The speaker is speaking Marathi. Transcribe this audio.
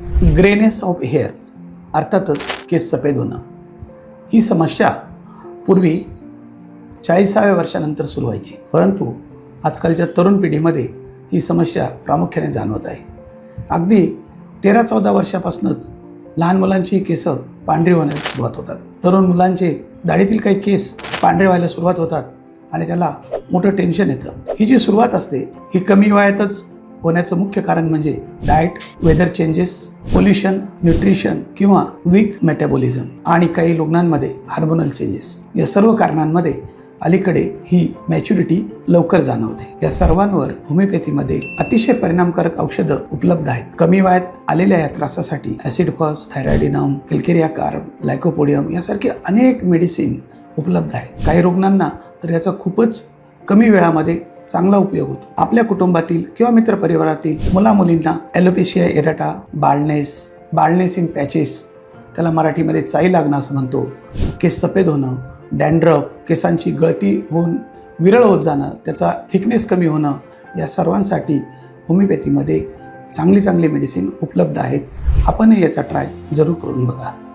ग्रेनेस ऑफ हेअर अर्थातच केस सफेद होणं ही समस्या पूर्वी 40व्या वर्षानंतर सुरू व्हायची, परंतु आजकालच्या तरुण पिढीमध्ये ही समस्या प्रामुख्याने जाणवत आहे. अगदी 13-14 वर्षापासूनच लहान मुलांची केस पांढरी होण्यास सुरुवात होतात. तरुण मुलांचे दाढीतील काही केस पांढरे व्हायला सुरुवात होतात आणि त्याला मोठं टेन्शन येतं. ही जी सुरुवात असते ही कमी वयातच होण्याचं मुख्य कारण म्हणजे diet, weather changes, pollution, nutrition किंवा वीक मेटाबॉलिझम आणि काही रुग्णांमध्ये हार्मोनल चेंजेस. या सर्व कारणांमध्ये अलीकडे ही मॅच्युरिटी लवकर जाणवते. या सर्वांवर होमिओपॅथीमध्ये अतिशय परिणामकारक औषधं उपलब्ध आहेत. कमी वयात आलेल्या या त्रासासाठी ॲसिड फॉस, थायरॉइडिनम, किलकेरिया कार्ब, लायकोपोडियम यासारखे अनेक मेडिसिन उपलब्ध आहेत. काही रुग्णांना तर याचा खूपच कमी वेळामध्ये चांगला उपयोग होतो. आपल्या कुटुंबातील किंवा मित्रपरिवारातील मुलामुलींना ॲलोपेशिया एरेटा, बाल्डनेस इन पॅचेस, त्याला मराठीमध्ये चाई लागणं असं म्हणतो, केस सफेद होणं, डॅन्ड्रफ, केसांची गळती होऊन विरळ होत जाणं, त्याचा थिकनेस कमी होणं, या सर्वांसाठी होमिओपॅथीमध्ये चांगली मेडिसिन उपलब्ध आहेत. आपणही याचा ट्राय जरूर करून बघा.